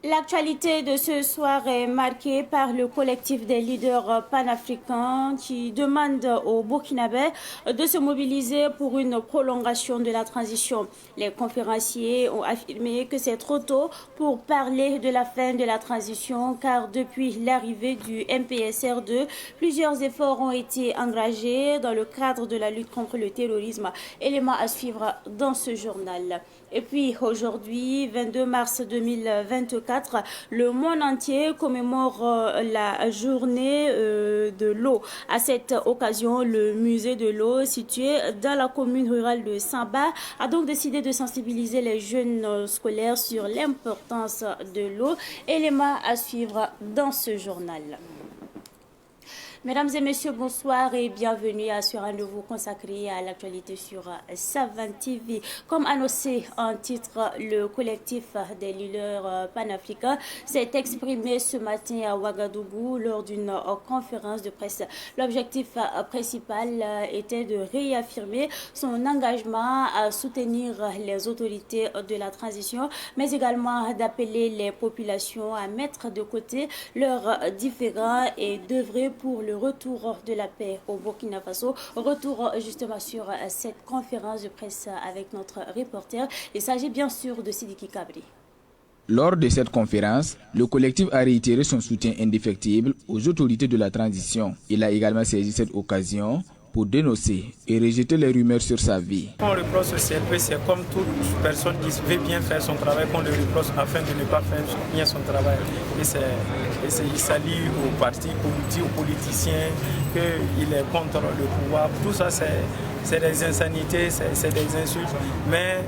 L'actualité de ce soir est marquée par le collectif des leaders panafricains qui demande aux Burkinabés de se mobiliser pour une prolongation de la transition. Les conférenciers ont affirmé que c'est trop tôt pour parler de la fin de la transition car depuis l'arrivée du MPSR2, plusieurs efforts ont été engagés dans le cadre de la lutte contre le terrorisme. Élément à suivre dans ce journal. Et puis aujourd'hui, 22 mars 2024, le monde entier commémore la journée de l'eau. À cette occasion, le musée de l'eau situé dans la commune rurale de Samba a donc décidé de sensibiliser les jeunes scolaires sur l'importance de l'eau. Élément à suivre dans ce journal. Mesdames et messieurs, bonsoir et bienvenue à ce rendez-vous consacré à l'actualité sur Savane TV. Comme annoncé en titre, le collectif des leaders panafricains s'est exprimé ce matin à Ouagadougou lors d'une conférence de presse. L'objectif principal était de réaffirmer son engagement à soutenir les autorités de la transition, mais également d'appeler les populations à mettre de côté leurs différends et d'œuvrer pour le retour de la paix au Burkina Faso. Retour justement sur cette conférence de presse avec notre reporter. Il s'agit bien sûr de Sidiki Kabri. Lors de cette conférence, le collectif a réitéré son soutien indéfectible aux autorités de la transition. Il a également saisi cette occasion pour dénoncer et rejeter les rumeurs sur sa vie. On reproche au CLP, c'est comme toute personne qui veut bien faire son travail, qu'on le reproche afin de ne pas faire bien son travail. Il s'allie aux partis politiques, aux politiciens, qu'il est contre le pouvoir. Tout ça, c'est des insanités, c'est des insultes. Mais,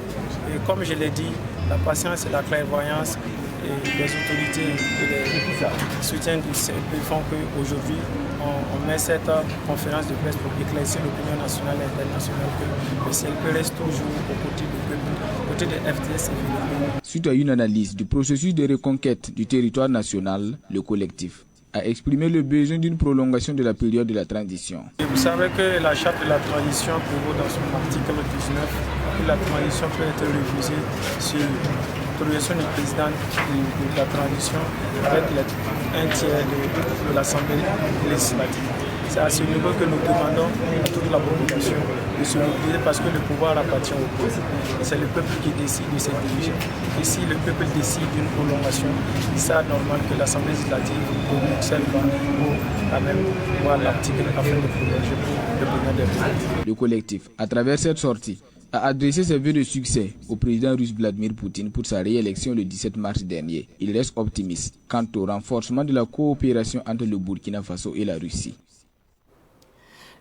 comme je l'ai dit, la patience et la clairvoyance et les autorités et les soutiens du CLP font qu'aujourd'hui, on met cette conférence de presse pour éclaircir l'opinion nationale et internationale que le CLP reste toujours aux côtés du peuple, aux côtés de FDS et VDP. Suite à une analyse du processus de reconquête du territoire national, le collectif a exprimé le besoin d'une prolongation de la période de la transition. Et vous savez que la charte de la transition prévoit dans son article 19 que la transition peut être révisée sur l'autorisation du président de la transition avec un tiers de l'Assemblée législative. C'est à ce niveau que nous demandons à toute la population de se mobiliser parce que le pouvoir appartient au peuple. C'est le peuple qui décide de se diriger. Et si le peuple décide d'une prolongation, c'est normal que l'Assemblée législative observe pour quand même voir l'article afin de prolonger le bonheur des peuples. Le collectif, à travers cette sortie, a adressé ses vœux de succès au président russe Vladimir Poutine pour sa réélection le 17 mars dernier. Il reste optimiste quant au renforcement de la coopération entre le Burkina Faso et la Russie.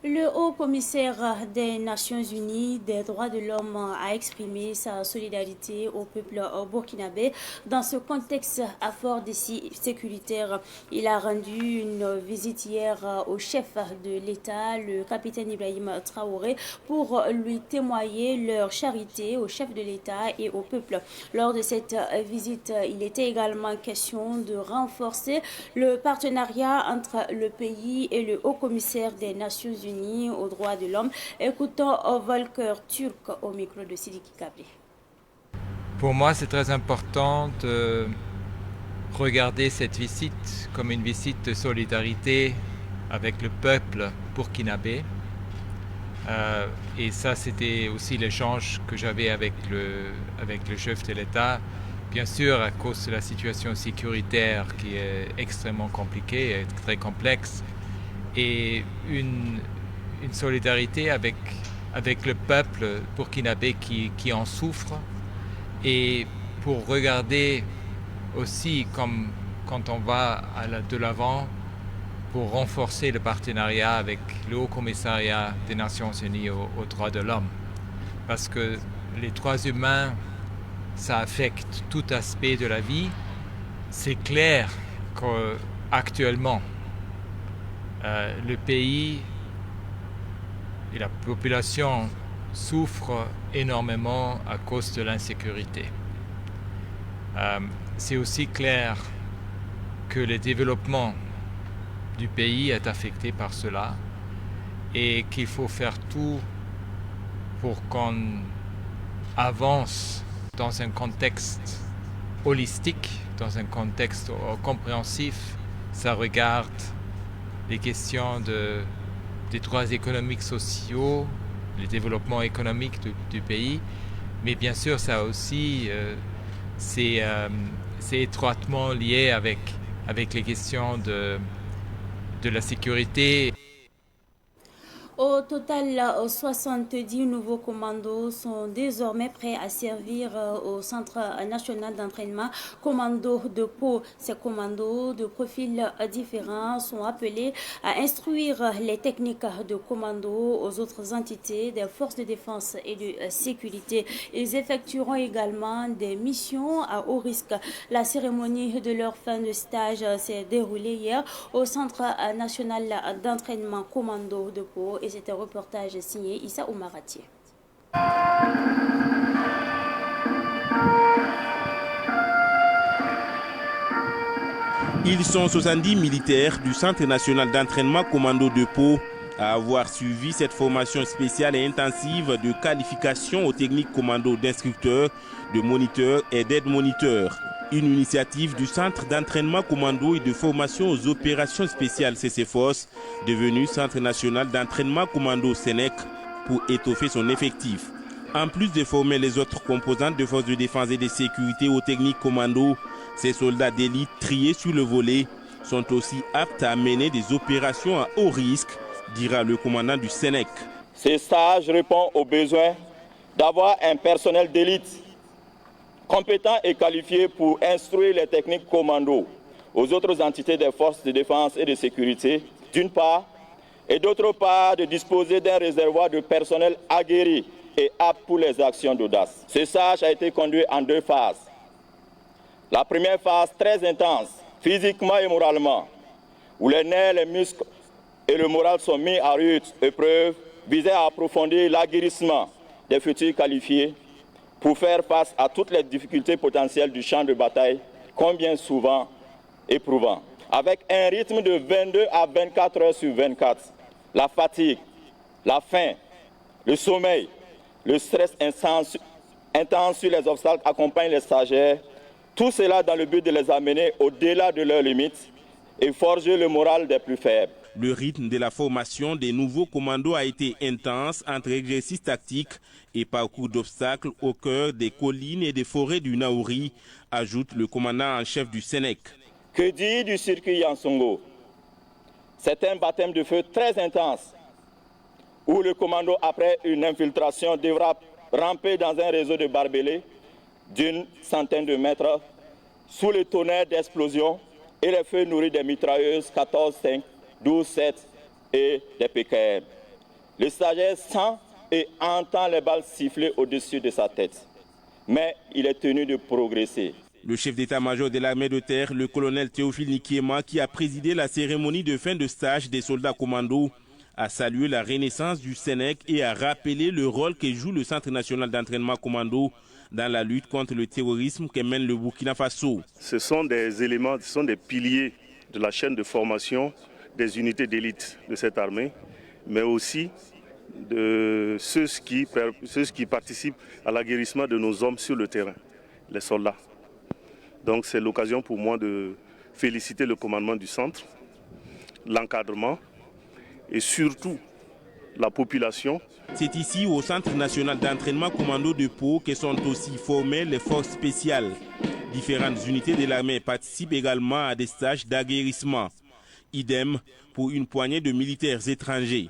Le haut-commissaire des Nations Unies des droits de l'homme a exprimé sa solidarité au peuple burkinabé dans ce contexte à fort défi sécuritaire. Il a rendu une visite hier au chef de l'État, le capitaine Ibrahim Traoré, pour lui témoigner leur charité au chef de l'État et au peuple. Lors de cette visite, il était également question de renforcer le partenariat entre le pays et le haut-commissaire des Nations Unies aux droits de l'homme. Écoutons Volker Turk au micro de Sidiki Kabri. Pour moi, c'est très important de regarder cette visite comme une visite de solidarité avec le peuple burkinabé. Et ça, c'était aussi l'échange que j'avais avec le chef de l'État. Bien sûr, à cause de la situation sécuritaire qui est extrêmement compliquée et très complexe, et une solidarité avec le peuple burkinabé qui en souffre, et pour regarder aussi comme quand on va de l'avant pour renforcer le partenariat avec le Haut Commissariat des Nations Unies aux droits de l'homme. Parce que les droits humains, ça affecte tout aspect de la vie. C'est clair qu'actuellement, le pays et la population souffrent énormément à cause de l'insécurité. c'est aussi clair que le développement du pays est affecté par cela et qu'il faut faire tout pour qu'on avance dans un contexte holistique, dans un contexte compréhensif. Ça regarde les questions des droits économiques sociaux, le développement économique du pays, mais bien sûr ça aussi c'est étroitement lié avec les questions de la sécurité. Au total, 70 nouveaux commandos sont désormais prêts à servir au Centre national d'entraînement commando de Pau. Ces commandos de profils différents sont appelés à instruire les techniques de commando aux autres entités des forces de défense et de sécurité. Ils effectueront également des missions à haut risque. La cérémonie de leur fin de stage s'est déroulée hier au Centre national d'entraînement commando de Pau. Et c'est un reportage signé Issa Oumarati. Ils sont 70 militaires du Centre national d'entraînement commando de Pau à avoir suivi cette formation spéciale et intensive de qualification aux techniques commando d'instructeurs, de moniteurs et d'aide-moniteurs. Une initiative du Centre d'entraînement commando et de formation aux opérations spéciales CCFOS, devenu Centre national d'entraînement commando Sénèque, pour étoffer son effectif. En plus de former les autres composantes de forces de défense et de sécurité aux techniques commando, ces soldats d'élite triés sur le volet sont aussi aptes à mener des opérations à haut risque, dira le commandant du Sénèque. Ce stage répond au besoin d'avoir un personnel d'élite compétent et qualifié pour instruire les techniques commando aux autres entités des forces de défense et de sécurité, d'une part, et d'autre part, de disposer d'un réservoir de personnel aguerri et apte pour les actions d'audace. Ce stage a été conduit en 2 phases. La première phase, très intense, physiquement et moralement, où les nerfs, les muscles et le moral sont mis à rude épreuve, visait à approfondir l'aguerrissement des futurs qualifiés pour faire face à toutes les difficultés potentielles du champ de bataille, combien souvent éprouvant. Avec un rythme de 22 à 24 heures sur 24, la fatigue, la faim, le sommeil, le stress intense sur les obstacles accompagnent les stagiaires, tout cela dans le but de les amener au-delà de leurs limites et forger le moral des plus faibles. Le rythme de la formation des nouveaux commandos a été intense entre exercices tactiques et parcours d'obstacles au cœur des collines et des forêts du Naouri, ajoute le commandant en chef du Sénèque. Que dire du circuit Yansongo? C'est un baptême de feu très intense où le commando, après une infiltration, devra ramper dans un réseau de barbelés d'une centaine de mètres sous le tonnerre d'explosions et les feux nourris des mitrailleuses 14-5, 12-7 et des PKM. Le stagiaire sent et entend les balles siffler au-dessus de sa tête. Mais il est tenu de progresser. Le chef d'état-major de l'armée de terre, le colonel Théophile Nikiema, qui a présidé la cérémonie de fin de stage des soldats commandos, a salué la renaissance du Sénèque et a rappelé le rôle que joue le Centre national d'entraînement commando dans la lutte contre le terrorisme que mène le Burkina Faso. Ce sont des éléments, ce sont des piliers de la chaîne de formation des unités d'élite de cette armée, mais aussi de ceux qui participent à l'aguerrissement de nos hommes sur le terrain, les soldats. Donc c'est l'occasion pour moi de féliciter le commandement du centre, l'encadrement et surtout la population. C'est ici au Centre national d'entraînement commando de Pau que sont aussi formées les forces spéciales. Différentes unités de l'armée participent également à des stages d'aguerrissement. Idem pour une poignée de militaires étrangers.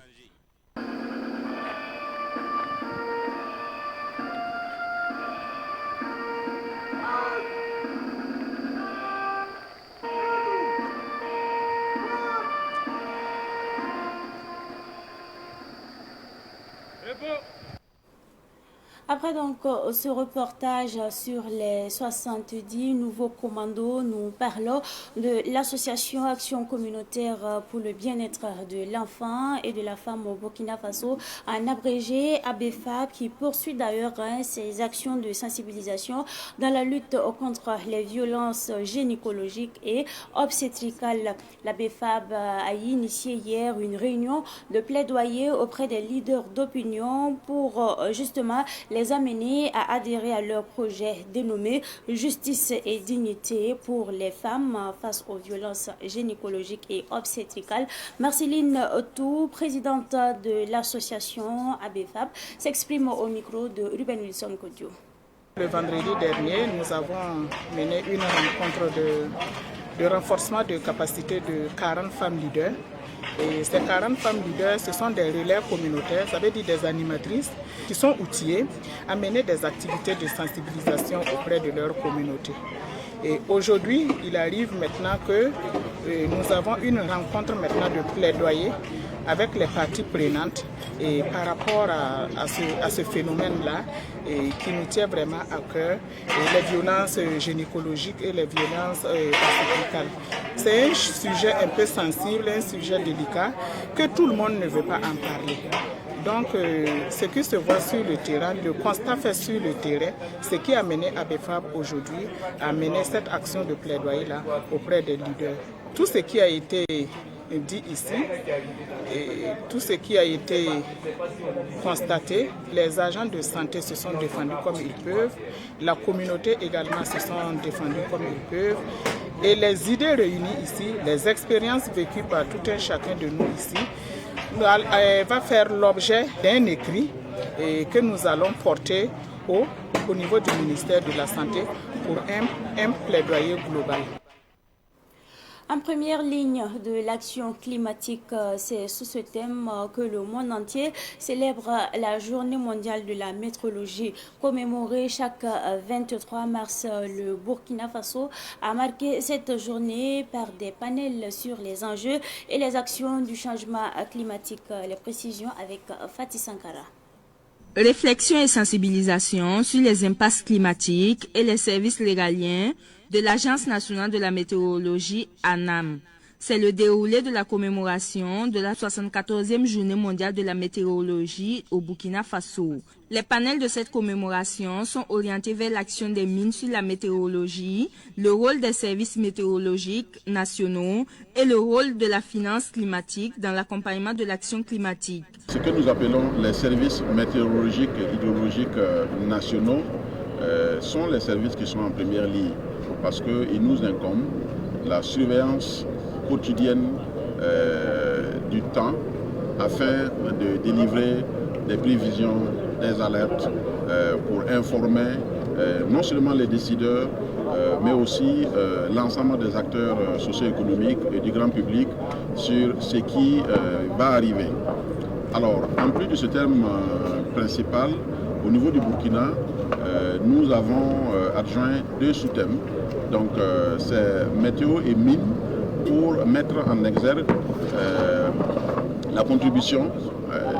Après donc ce reportage sur les 70 nouveaux commandos, nous parlons de l'association Action communautaire pour le bien-être de l'enfant et de la femme au Burkina Faso, en abrégé ABFAB, qui poursuit d'ailleurs ses actions de sensibilisation dans la lutte contre les violences gynécologiques et obstétricales. L'ABFAB a initié hier une réunion de plaidoyer auprès des leaders d'opinion pour justement les amener à adhérer à leur projet dénommé Justice et dignité pour les femmes face aux violences gynécologiques et obstétricales. Marceline Otou, présidente de l'association ABFAB, s'exprime au micro de Ruben Wilson Kodio. Le vendredi dernier, nous avons mené une rencontre de renforcement de capacité de 40 femmes leaders. Et ces 40 femmes leaders, ce sont des relais communautaires, ça veut dire des animatrices qui sont outillées à mener des activités de sensibilisation auprès de leur communauté. Et aujourd'hui, il arrive maintenant que nous avons une rencontre maintenant de plaidoyer avec les parties prenantes et par rapport à ce phénomène-là qui nous tient vraiment à cœur, les violences gynécologiques et les violences obstétricales. C'est un sujet un peu sensible, un sujet délicat que tout le monde ne veut pas en parler. Donc, ce qui se voit sur le terrain, le constat fait sur le terrain, ce qui a mené ABFAB aujourd'hui à mener cette action de plaidoyer-là auprès des leaders. Tout ce qui a été dit ici, et tout ce qui a été constaté, les agents de santé se sont défendus comme ils peuvent, la communauté également se sont défendus comme ils peuvent, et les idées réunies ici, les expériences vécues par tout un chacun de nous ici, va faire l'objet d'un écrit que nous allons porter au niveau du ministère de la Santé pour un plaidoyer global. En première ligne de l'action climatique, c'est sous ce thème que le monde entier célèbre la Journée mondiale de la météorologie. Commémorée chaque 23 mars, le Burkina Faso a marqué cette journée par des panels sur les enjeux et les actions du changement climatique. Les précisions avec Fatih Sankara. Réflexion et sensibilisation sur les impasses climatiques et les services régaliens de l'Agence nationale de la météorologie ANAM. C'est le déroulé de la commémoration de la 74e journée mondiale de la météorologie au Burkina Faso. Les panels de cette commémoration sont orientés vers l'action des mines sur la météorologie, le rôle des services météorologiques nationaux et le rôle de la finance climatique dans l'accompagnement de l'action climatique. Ce que nous appelons les services météorologiques et hydrologiques nationaux sont les services qui sont en première ligne parce qu'il nous incombe la surveillance quotidienne du temps afin de délivrer des prévisions, des alertes pour informer non seulement les décideurs mais aussi l'ensemble des acteurs socio-économiques et du grand public sur ce qui va arriver. Alors, en plus de ce terme principal, au niveau du Burkina, nous avons adjoint deux sous-thèmes. Donc, c'est météo et mine pour mettre en exergue la contribution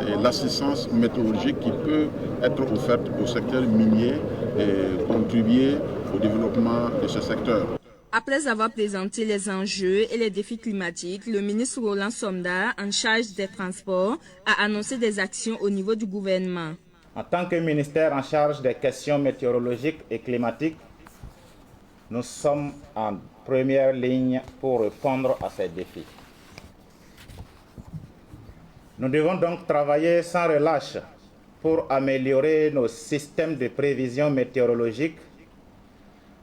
et l'assistance météorologique qui peut être offerte au secteur minier et contribuer au développement de ce secteur. Après avoir présenté les enjeux et les défis climatiques, le ministre Roland Somda, en charge des transports, a annoncé des actions au niveau du gouvernement. En tant que ministère en charge des questions météorologiques et climatiques, nous sommes en première ligne pour répondre à ces défis. Nous devons donc travailler sans relâche pour améliorer nos systèmes de prévision météorologique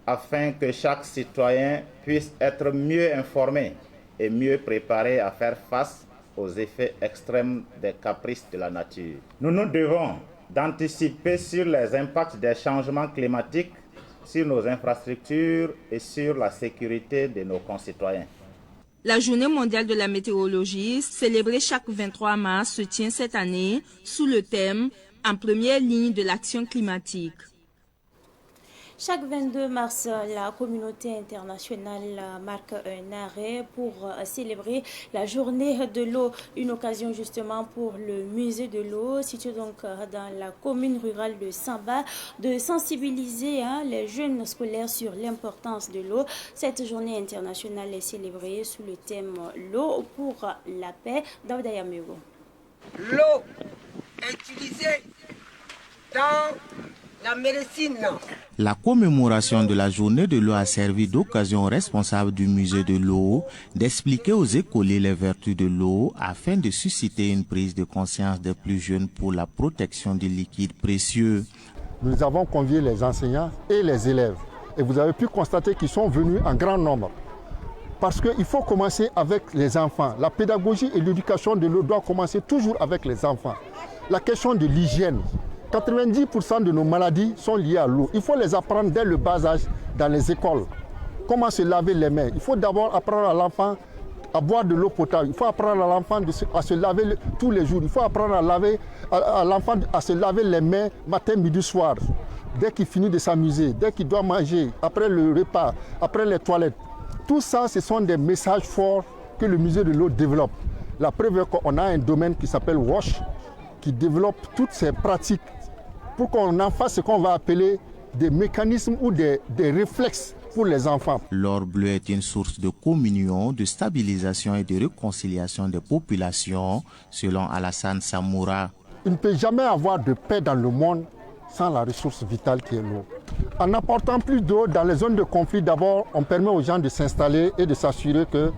afin que chaque citoyen puisse être mieux informé et mieux préparé à faire face aux effets extrêmes des caprices de la nature. Nous nous devons d'anticiper sur les impacts des changements climatiques sur nos infrastructures et sur la sécurité de nos concitoyens. La Journée mondiale de la météorologie, célébrée chaque 23 mars, se tient cette année sous le thème « En première ligne de l'action climatique ». Chaque 22 mars, la communauté internationale marque un arrêt pour célébrer la journée de l'eau. Une occasion justement pour le musée de l'eau, situé donc dans la commune rurale de Samba, de sensibiliser les jeunes scolaires sur l'importance de l'eau. Cette journée internationale est célébrée sous le thème « L'eau pour la paix ». Daouda Yamewo. L'eau est utilisée dans la médecine. La commémoration de la journée de l'eau a servi d'occasion aux responsables du musée de l'eau d'expliquer aux écoliers les vertus de l'eau afin de susciter une prise de conscience des plus jeunes pour la protection des liquides précieux. Nous avons convié les enseignants et les élèves et vous avez pu constater qu'ils sont venus en grand nombre. Parce qu'il faut commencer avec les enfants. La pédagogie et l'éducation de l'eau doivent commencer toujours avec les enfants. La question de l'hygiène. 90% de nos maladies sont liées à l'eau. Il faut les apprendre dès le bas âge dans les écoles. Comment se laver les mains. Il faut d'abord apprendre à l'enfant à boire de l'eau potable. Il faut apprendre à l'enfant à se laver tous les jours. Il faut apprendre à l'enfant à se laver les mains matin, midi, soir. Dès qu'il finit de s'amuser, dès qu'il doit manger, après le repas, après les toilettes. Tout ça, ce sont des messages forts que le musée de l'eau développe. La preuve est qu'on a un domaine qui s'appelle WASH, qui développe toutes ces pratiques pour qu'on en fasse ce qu'on va appeler des mécanismes ou des réflexes pour les enfants. L'or bleu est une source de communion, de stabilisation et de réconciliation des populations, selon Alassane Samoura. Il ne peut jamais avoir de paix dans le monde sans la ressource vitale qui est l'eau. En apportant plus d'eau dans les zones de conflit, d'abord, on permet aux gens de s'installer et de s'assurer que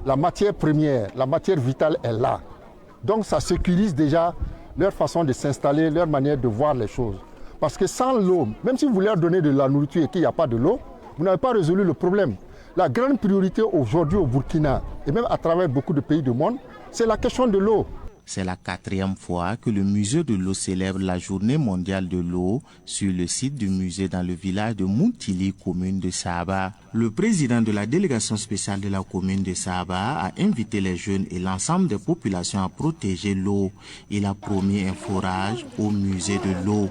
la matière première, la matière vitale est là. Donc ça sécurise déjà leur façon de s'installer, leur manière de voir les choses. Parce que sans l'eau, même si vous leur donnez de la nourriture et qu'il n'y a pas de l'eau, vous n'avez pas résolu le problème. La grande priorité aujourd'hui au Burkina, et même à travers beaucoup de pays du monde, c'est la question de l'eau. C'est la 4e fois que le musée de l'eau célèbre la journée mondiale de l'eau sur le site du musée dans le village de Moutili, commune de Saba. Le président de la délégation spéciale de la commune de Saba a invité les jeunes et l'ensemble des populations à protéger l'eau. Il a promis un forage au musée de l'eau.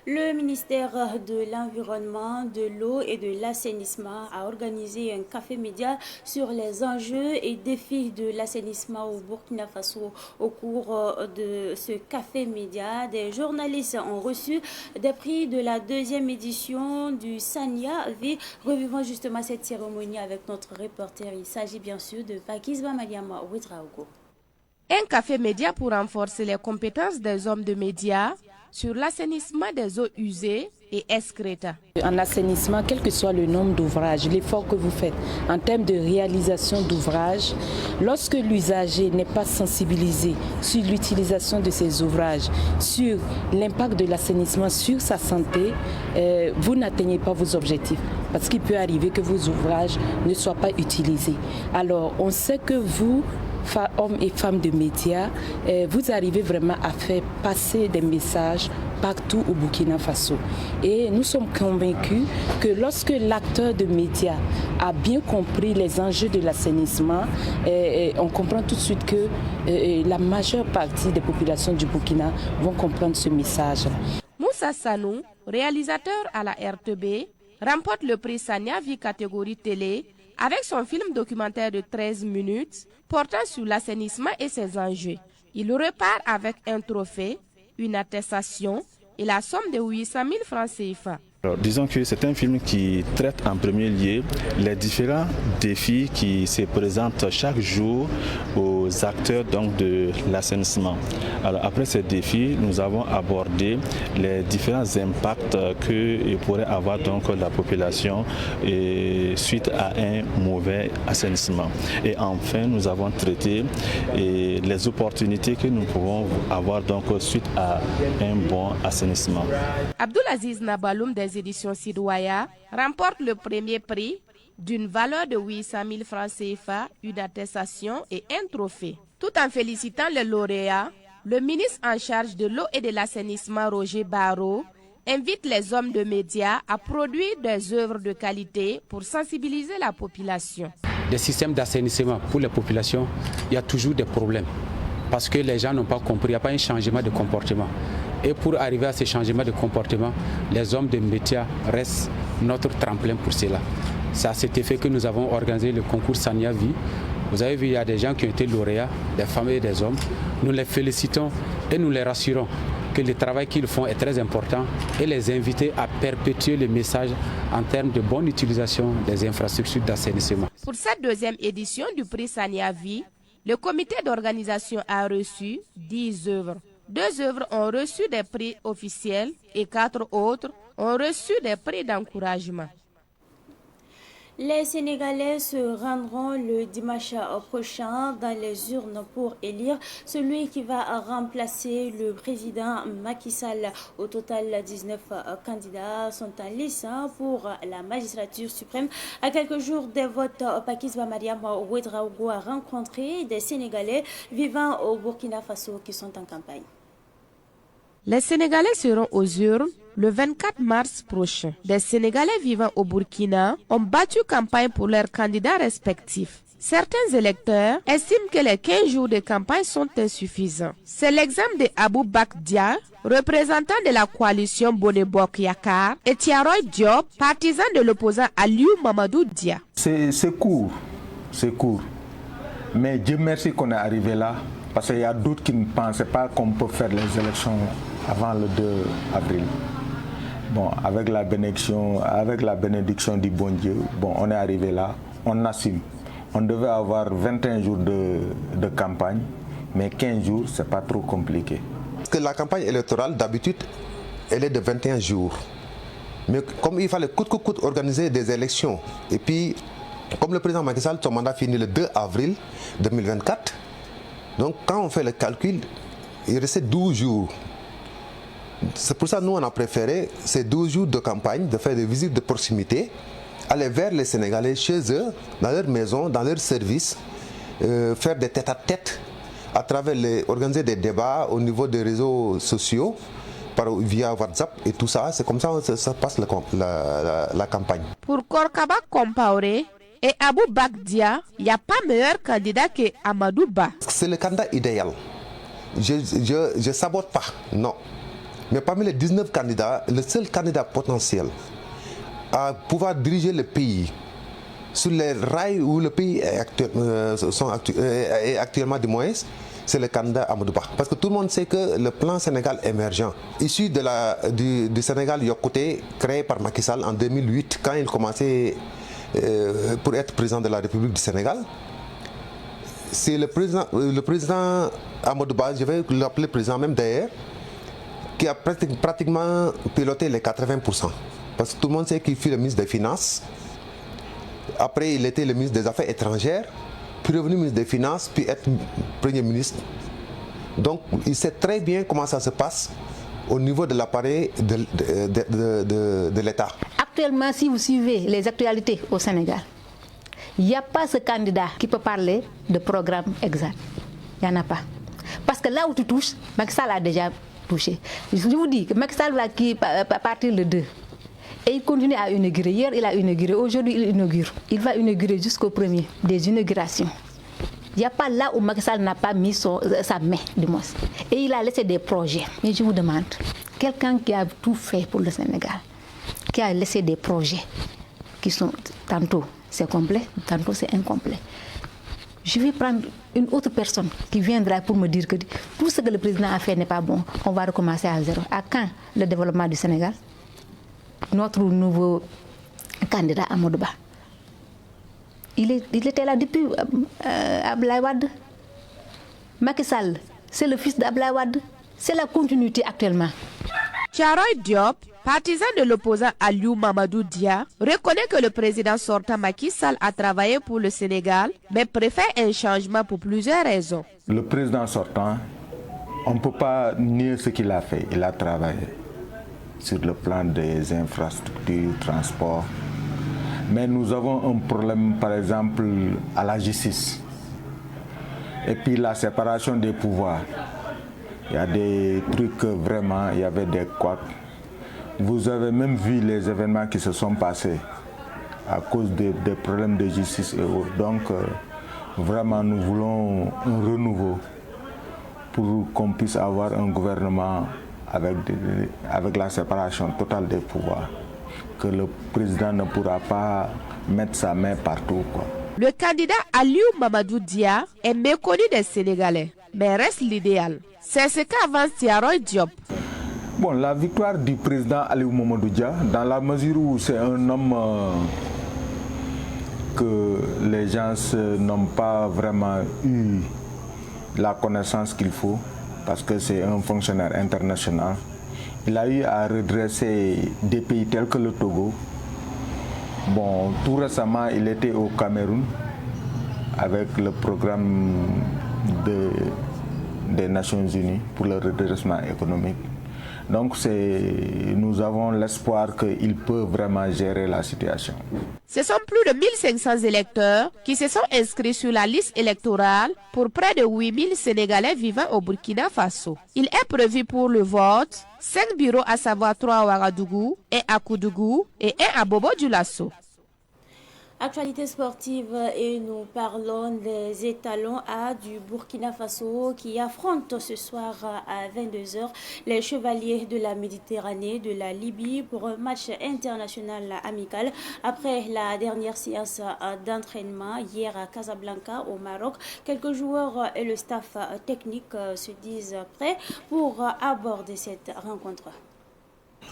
Le ministère de l'Environnement, de l'eau et de l'assainissement a organisé un café média sur les enjeux et défis de l'assainissement au Burkina Faso. Au cours de ce café média, des journalistes ont reçu des prix de la 2e édition du Sanya V. Revivons justement cette cérémonie avec notre reporter. Il s'agit bien sûr de Pakisba Madiama Ouedraogo. Un café média pour renforcer les compétences des hommes de médias sur l'assainissement des eaux usées et excrètes. En assainissement, quel que soit le nombre d'ouvrages, l'effort que vous faites en termes de réalisation d'ouvrages, lorsque l'usager n'est pas sensibilisé sur l'utilisation de ces ouvrages, sur l'impact de l'assainissement sur sa santé, vous n'atteignez pas vos objectifs. Parce qu'il peut arriver que vos ouvrages ne soient pas utilisés. Alors, on sait que vous, hommes et femmes de médias, vous arrivez vraiment à faire passer des messages partout au Burkina Faso. Et nous sommes convaincus que lorsque l'acteur de médias a bien compris les enjeux de l'assainissement, on comprend tout de suite que la majeure partie des populations du Burkina vont comprendre ce message. Moussa Sanou, réalisateur à la RTB, remporte le prix Sanya V catégorie télé avec son film documentaire de 13 minutes portant sur l'assainissement et ses enjeux. Il repart avec un trophée, une attestation et la somme de 800 000 francs CFA. Alors, disons que c'est un film qui traite en premier lieu les différents défis qui se présentent chaque jour aux acteurs donc, de l'assainissement. Alors après ces défis, nous avons abordé les différents impacts que pourrait avoir donc la population suite à un mauvais assainissement. Et enfin, nous avons traité les opportunités que nous pouvons avoir donc suite à un bon assainissement. Abdulaziz Nabaloum des éditions Sidouaya remporte le premier prix d'une valeur de 800 000 francs CFA, une attestation et un trophée. Tout en félicitant les lauréats, le ministre en charge de l'eau et de l'assainissement, Roger Barrault, invite les hommes de médias à produire des œuvres de qualité pour sensibiliser la population. Des systèmes d'assainissement pour les populations, il y a toujours des problèmes. parce que les gens n'ont pas compris, il n'y a pas un changement de comportement. Et pour arriver à ce changement de comportement, les hommes de métiers restent notre tremplin pour cela. C'est à cet effet que nous avons organisé le concours Sania Vie. Vous avez vu, il y a des gens qui ont été lauréats, des femmes et des hommes. Nous les félicitons et nous les rassurons que le travail qu'ils font est très important et les inviter à perpétuer le message en termes de bonne utilisation des infrastructures d'assainissement. Pour cette deuxième édition du prix Sania Vie, le comité d'organisation a reçu 10 œuvres. 2 œuvres ont reçu des prix officiels et 4 autres ont reçu des prix d'encouragement. Les Sénégalais se rendront le dimanche prochain dans les urnes pour élire celui qui va remplacer le président Macky Sall. Au total, 19 candidats sont en lice pour la magistrature suprême. À quelques jours des votes, Pakisba Mariam Ouedraogo a rencontré des Sénégalais vivant au Burkina Faso qui sont en campagne. Les Sénégalais seront aux urnes le 24 mars prochain. Des Sénégalais vivant au Burkina ont battu campagne pour leurs candidats respectifs. Certains électeurs estiment que les 15 jours de campagne sont insuffisants. C'est l'exemple de Abou Bak Dia, représentant de la coalition Bonebok Yakar, et Tiaroy Diop, partisan de l'opposant Aliou Mamadou Dia. C'est court. Mais Dieu merci qu'on est arrivé là, parce qu'il y a d'autres qui ne pensaient pas qu'on peut faire les élections avant le 2 avril. Bon, avec la bénédiction du bon Dieu, on est arrivé là, on assume. On devait avoir 21 jours de campagne, mais 15 jours, c'est pas trop compliqué. Parce que la campagne électorale, d'habitude, elle est de 21 jours. Mais comme il fallait coûte que coûte organiser des élections, et puis, comme le président Macky Sall, son mandat finit le 2 avril 2024, donc quand on fait le calcul, il restait 12 jours. C'est pour ça que nous, on a préféré ces 12 jours de campagne, de faire des visites de proximité, aller vers les Sénégalais chez eux, dans leur maison, dans leur service, faire des tête-à-tête, à travers organiser des débats au niveau des réseaux sociaux, via WhatsApp et tout ça. C'est comme ça que ça passe la campagne. Pour Korkaba Compaoré et Abou Bak Dia, il n'y a pas meilleur candidat que Amadou Ba. C'est le candidat idéal. Je ne sabote pas, non. Mais parmi les 19 candidats, le seul candidat potentiel à pouvoir diriger le pays sur les rails où le pays est actuellement du moins, c'est le candidat Amadou Ba. Parce que tout le monde sait que le plan Sénégal émergent, issu du Sénégal Yokoté, créé par Macky Sall en 2008, quand il commençait pour être président de la République du Sénégal, c'est le président Amadou Ba, je vais l'appeler président même d'ailleurs, qui a pratiquement piloté les 80%. Parce que tout le monde sait qu'il fut le ministre des Finances. Après, il était le ministre des Affaires étrangères, puis revenu ministre des Finances, puis être Premier ministre. Donc, il sait très bien comment ça se passe au niveau de l'appareil de l'État. Actuellement, si vous suivez les actualités au Sénégal, il n'y a pas ce candidat qui peut parler de programme exact. Il n'y en a pas. Parce que là où tu touches, Macky Sall a déjà touché. Je vous dis que Macky Sall va partir le 2. Et il continue à inaugurer. Hier, il a inauguré. Aujourd'hui, il inaugure. Il va inaugurer jusqu'au premier des inaugurations. Il n'y a pas là où Macky Sall n'a pas mis sa main, du moins. Et il a laissé des projets. Mais je vous demande, quelqu'un qui a tout fait pour le Sénégal, qui a laissé des projets qui sont tantôt c'est complet, tantôt c'est incomplet. Je vais prendre une autre personne qui viendra pour me dire que tout ce que le président a fait n'est pas bon. On va recommencer à zéro. À quand le développement du Sénégal? Notre nouveau candidat Amadou Ba. Il était là depuis Abdoulaye Wade. Macky Sall, c'est le fils d'Abdoulaye Wade. C'est la continuité actuellement. Tiaroy Diop, partisan de l'opposant Aliou Mamadou Dia, reconnaît que le président sortant Macky Sall a travaillé pour le Sénégal, mais préfère un changement pour plusieurs raisons. Le président sortant, on ne peut pas nier ce qu'il a fait. Il a travaillé sur le plan des infrastructures, transport. Mais nous avons un problème, par exemple, à la justice. Et puis la séparation des pouvoirs. Il y a des trucs vraiment, il y avait des couacs. Vous avez même vu les événements qui se sont passés à cause des problèmes de justice et autres. Donc, vraiment, nous voulons un renouveau pour qu'on puisse avoir un gouvernement avec la séparation totale des pouvoirs, que le président ne pourra pas mettre sa main partout, quoi. Le candidat Aliou Mamadou Dia est méconnu des Sénégalais, mais reste l'idéal. C'est ce qu'avance Tiaroy Diop. Bon, la victoire du président Aliou Mamadou Dia, dans la mesure où c'est un homme que les gens n'ont pas vraiment eu la connaissance qu'il faut, parce que c'est un fonctionnaire international. Il a eu à redresser des pays tels que le Togo. Bon, tout récemment, il était au Cameroun avec le programme des Nations Unies pour le redressement économique. Donc nous avons l'espoir qu'il peut vraiment gérer la situation. Ce sont plus de 1500 électeurs qui se sont inscrits sur la liste électorale pour près de 8000 Sénégalais vivant au Burkina Faso. Il est prévu pour le vote 5 bureaux, à savoir 3 à Ouagadougou, 1 à Koudougou et 1 à Bobo-Dioulasso. Actualité sportive et nous parlons des étalons A du Burkina Faso qui affrontent ce soir à 22h les Chevaliers de la Méditerranée de la Libye pour un match international amical après la dernière séance d'entraînement hier à Casablanca au Maroc. Quelques joueurs et le staff technique se disent prêts pour aborder cette rencontre.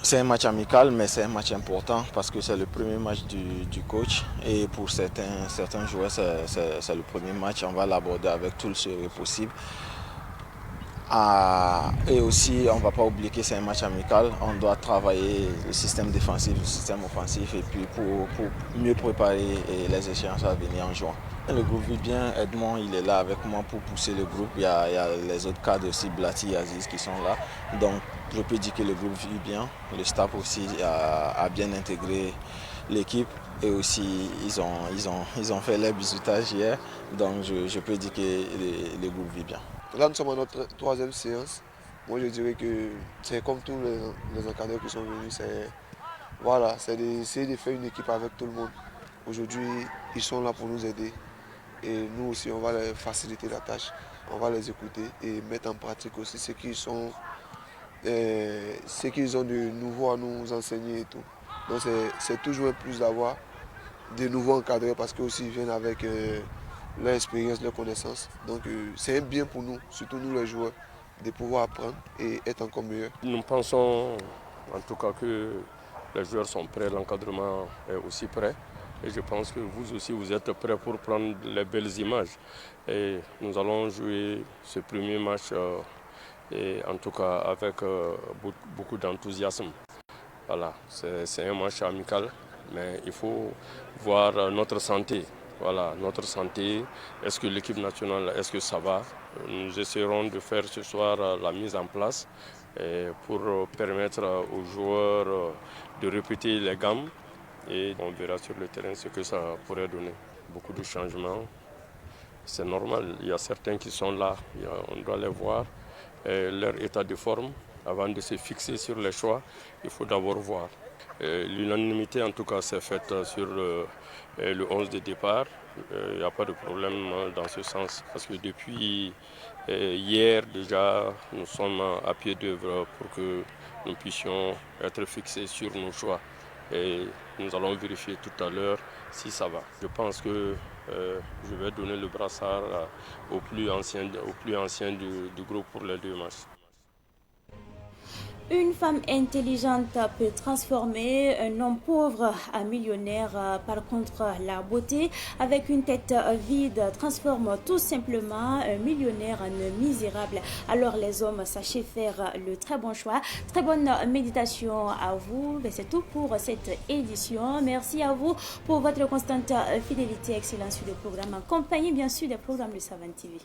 C'est un match amical, mais c'est un match important parce que c'est le premier match du coach et pour certains joueurs, c'est le premier match. On va l'aborder avec tout le sérieux possible. Et aussi, on ne va pas oublier que c'est un match amical. On doit travailler le système défensif, le système offensif et puis pour mieux préparer les échéances à venir en juin. Le groupe vit bien, Edmond il est là avec moi pour pousser le groupe. Il y a les autres cadres aussi, Blati et Aziz qui sont là. Donc je peux dire que le groupe vit bien. Le staff aussi a bien intégré l'équipe et aussi ils ont fait les bisutages hier. Donc je peux dire que le groupe vit bien. Là nous sommes à notre 3e séance. Moi je dirais que c'est comme tous les encadreurs qui sont venus. C'est d'essayer de faire une équipe avec tout le monde. Aujourd'hui ils sont là pour nous aider. Et nous aussi, on va leur faciliter la tâche, on va les écouter et mettre en pratique aussi ce qu'ils ont de nouveau à nous enseigner et tout. Donc c'est toujours un plus d'avoir des nouveaux encadrés parce qu'ils viennent avec leur expérience, leur connaissance. Donc c'est un bien pour nous, surtout nous les joueurs, de pouvoir apprendre et être encore meilleurs. Nous pensons en tout cas que les joueurs sont prêts, l'encadrement est aussi prêt. Et je pense que vous aussi, vous êtes prêts pour prendre les belles images. Et nous allons jouer ce premier match, et en tout cas avec beaucoup d'enthousiasme. Voilà, c'est un match amical, mais il faut voir notre santé. Voilà, notre santé, est-ce que l'équipe nationale, est-ce que ça va? Nous essaierons de faire ce soir la mise en place pour permettre aux joueurs de répéter les gammes. Et on verra sur le terrain ce que ça pourrait donner. Beaucoup de changements, c'est normal. Il y a certains qui sont là, on doit les voir, leur état de forme. Avant de se fixer sur les choix, il faut d'abord voir. L'unanimité en tout cas s'est faite sur le 11 de départ. Il n'y a pas de problème dans ce sens parce que depuis hier déjà nous sommes à pied d'œuvre pour que nous puissions être fixés sur nos choix. Et nous allons vérifier tout à l'heure si ça va. Je pense que je vais donner le brassard au plus ancien du groupe pour les 2 matchs. Une femme intelligente peut transformer un homme pauvre en millionnaire. Par contre, la beauté avec une tête vide transforme tout simplement un millionnaire en un misérable. Alors les hommes, sachez faire le très bon choix. Très bonne méditation à vous. C'est tout pour cette édition. Merci à vous pour votre constante fidélité. Excellent sur le programme. En compagnie bien sûr des programmes de Savane TV.